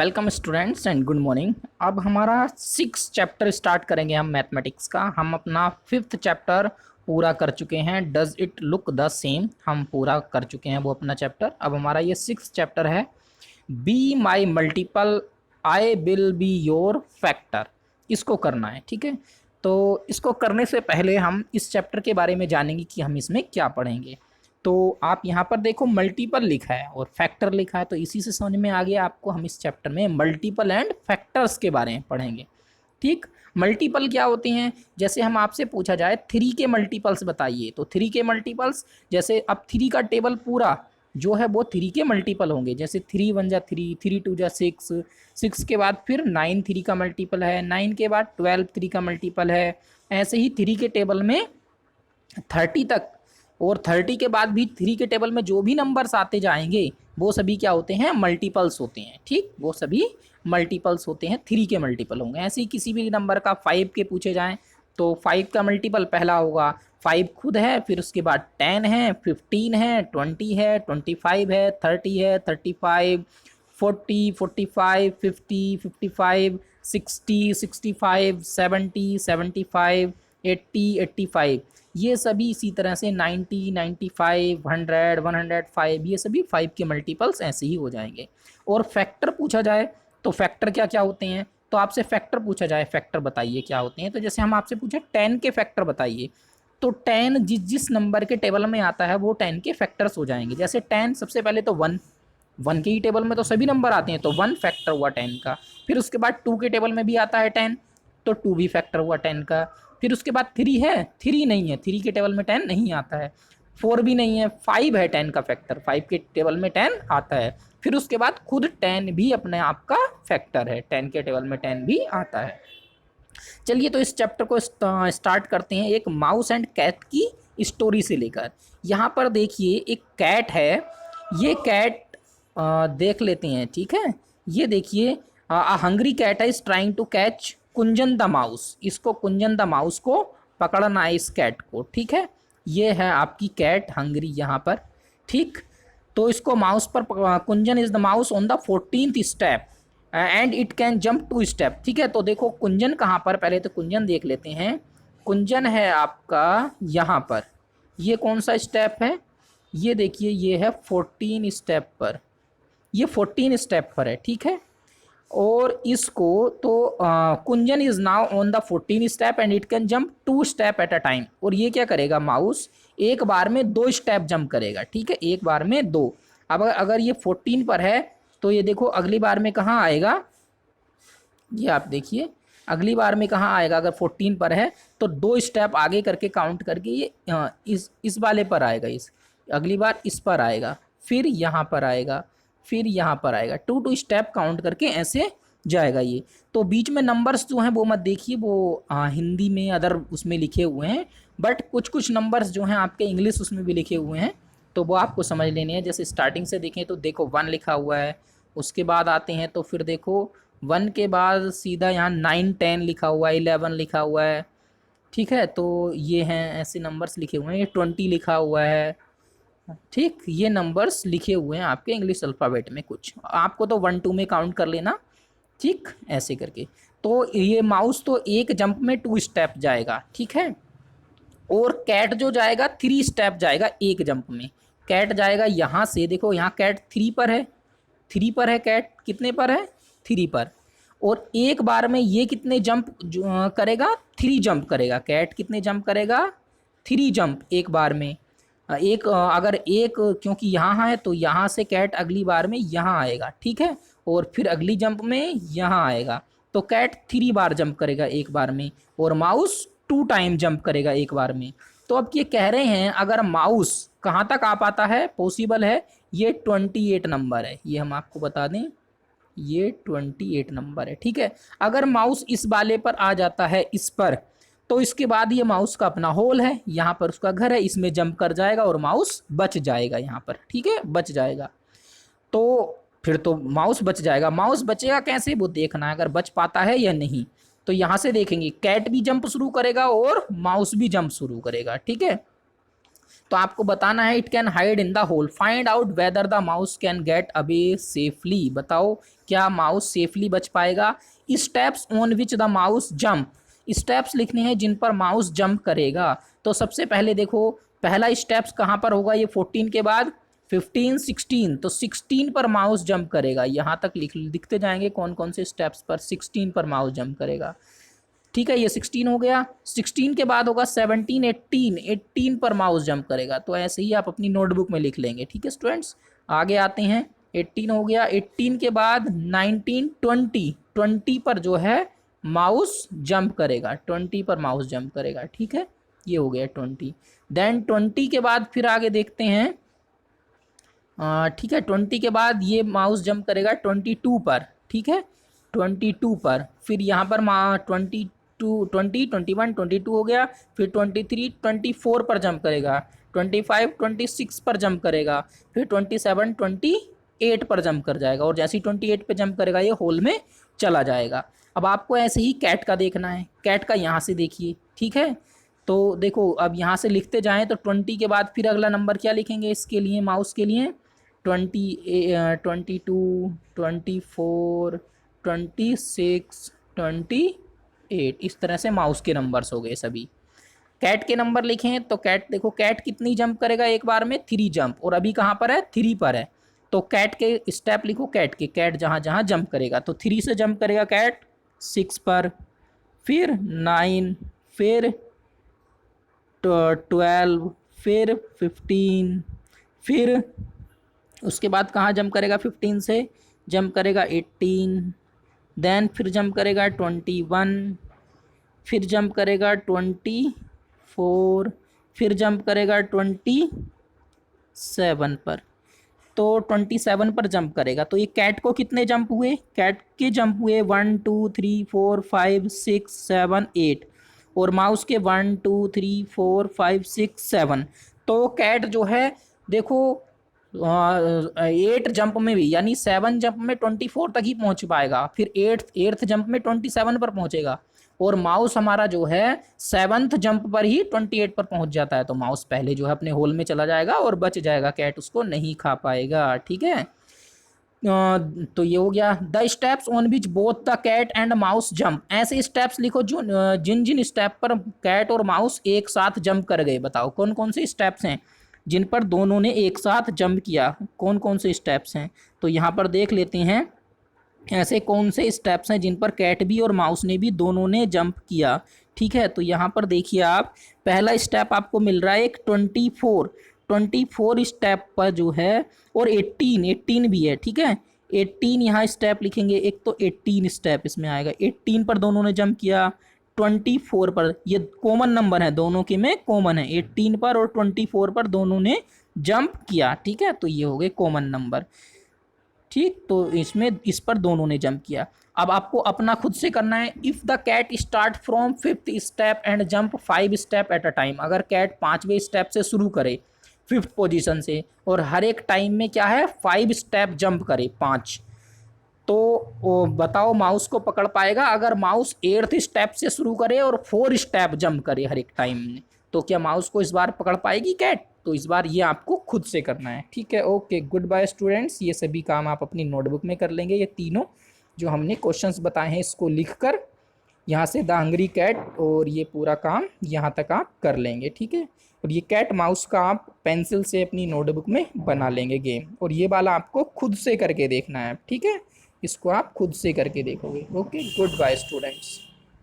Welcome students and good morning. अब हमारा 6 chapter start करेंगे हम मैथमेटिक्स का। हम अपना 5th चैप्टर पूरा कर चुके हैं। Does it look the same हम पूरा कर चुके हैं वो अपना चैप्टर। अब हमारा ये 6th चैप्टर है be my multiple I will be your factor. इसको करना है, ठीक है। तो इसको करने से पहले हम इस चैप्टर के बारे में जानेंगे कि हम इसमें क्या पढ़ेंगे। तो आप यहाँ पर देखो मल्टीपल लिखा है और फैक्टर लिखा है, तो इसी से समझ में आ गया आपको हम इस चैप्टर में मल्टीपल एंड फैक्टर्स के बारे में पढ़ेंगे। ठीक, मल्टीपल क्या होते हैं? जैसे हम आपसे पूछा जाए 3 के मल्टीपल्स बताइए, तो 3 के मल्टीपल्स, जैसे अब 3 का टेबल पूरा जो है वो 3 के मल्टीपल होंगे। जैसे 3 1 जा 3, 3 2 जा 6, 6 के बाद फिर 9 3 का मल्टीपल है, 9 के बाद 12 3 का मल्टीपल है। ऐसे ही 3 के टेबल में 30 तक, और 30 के बाद भी 3 के टेबल में जो भी नंबर्स आते जाएंगे वो सभी क्या होते हैं? मल्टीपल्स होते हैं। ठीक, वो सभी मल्टीपल्स होते हैं, 3 के मल्टीपल होंगे। ऐसे ही किसी भी नंबर का 5 के पूछे जाएं तो 5 का मल्टीपल पहला होगा 5 खुद है, फिर उसके बाद 10 है, 15 है, 20 है, 25 है, 30 है, 35, 40, 45, 50, 55, 60, 65, 70, 75, 80, 85, ये सभी इसी तरह से 90, 95, 100, 105, ये सभी 5 के मल्टीपल्स ऐसे ही हो जाएंगे। और फैक्टर पूछा जाए तो फैक्टर क्या क्या होते हैं? तो आपसे फैक्टर पूछा जाए, फैक्टर बताइए क्या होते हैं। तो जैसे हम आपसे पूछे 10 के फैक्टर बताइए, तो 10 जिस जिस नंबर के टेबल में आता है वो 10 के फैक्टर्स हो जाएंगे। जैसे 10 सबसे पहले तो 1, 1 के ही टेबल में तो सभी नंबर आते हैं, तो 1 फैक्टर हुआ 10 का। फिर उसके बाद 2 के टेबल में भी आता है 10, तो 2 भी फैक्टर हुआ 10 का। फिर उसके बाद 3 है, 3 नहीं है, 3 के टेबल में 10 नहीं आता है। 4 भी नहीं है, 5 है 10 का फैक्टर, 5 के टेबल में 10 आता है। फिर उसके बाद खुद 10 भी अपने आप का फैक्टर है, 10 के टेबल में 10 भी आता है। चलिए तो इस चैप्टर को स्टार्ट करते हैं एक माउस एंड कैट की स्टोरी से लेकर। यहाँ पर देखिए एक कैट है, ये कैट देख लेते हैं, ठीक है। ये देखिए हंग्री कैट है is trying to catch Kunjan the mouse. इसको कुंजन द माउस को पकड़ना है, इस कैट को, ठीक है। ये है आपकी कैट हंग्री यहाँ पर, ठीक। तो इसको माउस पर Kunjan is the mouse on the 14th step and it can jump 2 step, ठीक है। तो देखो कुंजन कहाँ पर, पहले तो कुंजन देख लेते हैं। कुंजन है आपका यहाँ पर, ये कौन सा स्टेप है? ये देखिए ये है 14 स्टेप पर, ये 14 स्टेप पर है, ठीक है। और इसको तो Kunjan is now on the 14 step and it can jump 2 step at a time. और ये क्या करेगा? माउस एक बार में 2 स्टेप जंप करेगा, ठीक है, एक बार में 2। अब अगर ये 14 पर है तो ये देखो अगली बार में कहाँ आएगा, ये आप देखिए अगली बार में कहाँ आएगा। अगर 14 पर है तो 2 स्टेप आगे करके काउंट करके ये इस वाले पर आएगा, इस अगली बार इस पर आएगा, फिर यहाँ पर आएगा, फिर यहाँ पर आएगा। 2 स्टेप काउंट करके ऐसे जाएगा ये। तो बीच में नंबर्स जो हैं वो मत देखिए, वो हिंदी में अदर उसमें लिखे हुए हैं, बट कुछ कुछ नंबर्स जो हैं आपके इंग्लिश उसमें भी लिखे हुए हैं, तो वो आपको समझ लेने हैं। जैसे स्टार्टिंग से देखें तो देखो 1 लिखा हुआ है, उसके बाद आते हैं तो फिर देखो 1 के बाद सीधा यहाँ 9 10 लिखा हुआ है, 11 लिखा हुआ है, ठीक है। तो ये हैं ऐसे नंबर्स लिखे हुए हैं, ये 20 लिखा हुआ है, ठीक। ये नंबर्स लिखे हुए हैं आपके इंग्लिश अल्फ़ाबेट में। कुछ आपको तो 1 2 में काउंट कर लेना, ठीक, ऐसे करके। तो ये माउस तो एक जंप में 2 स्टेप जाएगा, ठीक है। और कैट जो जाएगा 3 स्टेप जाएगा एक जंप में। कैट जाएगा यहाँ से, देखो यहाँ कैट 3 पर है, 3 पर है कैट, कितने पर है? 3 पर। और एक बार में ये कितने जंप करेगा? 3 जंप करेगा। कैट कितने जंप करेगा? 3 जंप एक बार में। अगर एक, क्योंकि यहाँ है तो यहाँ से कैट अगली बार में यहाँ आएगा, ठीक है, और फिर अगली जंप में यहाँ आएगा। तो कैट 3 बार जंप करेगा एक बार में, और माउस 2 टाइम जंप करेगा एक बार में। तो अब ये कह रहे हैं अगर माउस कहाँ तक आ पाता है, पॉसिबल है, ये 28 नंबर है, ये हम आपको बता दें, ये 28 नंबर है, ठीक है। अगर माउस इस वाले पर आ जाता है, इस पर, तो इसके बाद ये माउस का अपना होल है, यहाँ पर उसका घर है, इसमें जंप कर जाएगा और माउस बच जाएगा यहाँ पर, ठीक है, बच जाएगा। तो फिर तो माउस बच जाएगा। माउस बचेगा कैसे वो देखना है, अगर बच पाता है या नहीं। तो यहाँ से देखेंगे कैट भी जंप शुरू करेगा और माउस भी जंप शुरू करेगा, ठीक है। तो आपको बताना है it can hide in the hole, find out whether the mouse can get away safely. बताओ क्या माउस सेफली बच पाएगा। Steps on which the mouse jump, steps लिखने हैं जिन पर माउस जंप करेगा। तो सबसे पहले देखो पहला स्टेप्स कहाँ पर होगा, ये 14 के बाद 15 16, तो 16 पर माउस जंप करेगा। यहाँ तक लिखते जाएंगे कौन कौन से स्टेप्स पर 16 पर माउस जंप करेगा। ठीक है, ये 16 हो गया। 16 के बाद होगा 17 18, 18 पर माउस जंप करेगा। तो ऐसे ही आप अपनी नोटबुक में लिख लेंगे। ठीक है स्टूडेंट्स, आगे आते हैं। 18 हो गया। 18 के बाद 19 20, 20 पर जो है माउस जंप करेगा, 20 पर माउस जंप करेगा। ठीक है, ये हो गया 20। देन 20 के बाद फिर आगे देखते हैं। ठीक है, 20 के बाद ये माउस जंप करेगा 22 पर। ठीक है, 22 पर। फिर यहाँ पर 22 20 21 22 हो गया। फिर 23 24 पर जंप करेगा, 25 26 पर जंप करेगा, फिर 27 28 पर जंप कर जाएगा। और जैसे ही 28 पे जंप करेगा ये होल में चला जाएगा। अब आपको ऐसे ही कैट का देखना है। कैट का यहाँ से देखिए। ठीक है, तो देखो अब यहाँ से लिखते जाएं तो 20 के बाद फिर अगला नंबर क्या लिखेंगे इसके लिए, माउस के लिए 22 24 26 28, इस तरह से माउस के नंबर्स हो गए सभी। कैट के नंबर लिखें तो कैट देखो कैट कितनी जंप करेगा एक बार में, 3 जंप, और अभी कहाँ पर है 3 पर है। तो कैट के स्टेप लिखो, कैट के, कैट जहाँ जहाँ जंप करेगा तो 3 से जंप करेगा कैट 6 पर, फिर 9, फिर 12, फिर 15, फिर उसके बाद कहाँ जंप करेगा 15 से जंप करेगा 18, देन फिर जंप करेगा 21, फिर जंप करेगा 24, फिर जंप करेगा 27 पर। तो 27 पर जंप करेगा। तो ये कैट को कितने जंप हुए, कैट के जंप हुए 1 2 3 4 5 6 7 8, और माउस के 1 2 3 4 5 6 7। तो कैट जो है देखो 8 जंप में भी, यानी 7 जंप में 24 तक ही पहुंच पाएगा, फिर 8th जंप में 27 पर पहुंचेगा, और माउस हमारा जो है 7th जंप पर ही 28 पर पहुंच जाता है। तो माउस पहले जो है अपने होल में चला जाएगा और बच जाएगा, कैट उसको नहीं खा पाएगा। ठीक है, तो ये हो गया। The steps on which both the cat and mouse jump, ऐसे स्टेप्स लिखो जो जिन जिन स्टेप पर कैट और माउस एक साथ जंप कर गए। बताओ कौन कौन से स्टेप्स हैं जिन पर दोनों ने एक साथ जंप किया, कौन कौन से स्टेप्स हैं। तो यहाँ पर देख लेते हैं ऐसे कौन से स्टेप्स हैं जिन पर कैट भी और माउस ने भी दोनों ने जंप किया। ठीक है, तो यहाँ पर देखिए आप, पहला स्टेप आपको मिल रहा है एक 24 स्टेप पर जो है, और 18 भी है। ठीक है, 18 यहाँ स्टेप लिखेंगे, एक तो 18 स्टेप इसमें आएगा। 18 पर दोनों ने जंप किया, 24 पर, ये कॉमन नंबर है दोनों के में, कॉमन है 18 पर और 24 पर दोनों ने जंप किया। ठीक है, तो ये हो गए कॉमन नंबर। ठीक, तो इसमें इस पर दोनों ने जंप किया। अब आपको अपना खुद से करना है। If the cat start from 5th step and jump 5 step at a time, अगर कैट 5वें स्टेप से शुरू करे 5th पोजीशन से, और हर एक टाइम में क्या है 5 स्टेप जंप करे 5, तो बताओ माउस को पकड़ पाएगा। अगर माउस 8th स्टेप से शुरू करे और 4 स्टेप जंप करे हर एक टाइम में, तो क्या माउस को इस बार पकड़ पाएगी कैट। तो इस बार ये आपको खुद से करना है। ठीक है, ओके, गुड बाय स्टूडेंट्स। ये सभी काम आप अपनी नोटबुक में कर लेंगे। ये तीनों जो हमने क्वेश्चंस बताए हैं इसको लिखकर यहाँ से द हंग्री कैट, और ये पूरा काम यहाँ तक आप कर लेंगे। ठीक है, और ये कैट माउस का आप पेंसिल से अपनी नोटबुक में बना लेंगे गेम, और ये वाला आपको खुद से करके देखना है। ठीक है, इसको आप खुद से करके देखोगे। Okay, good bye students.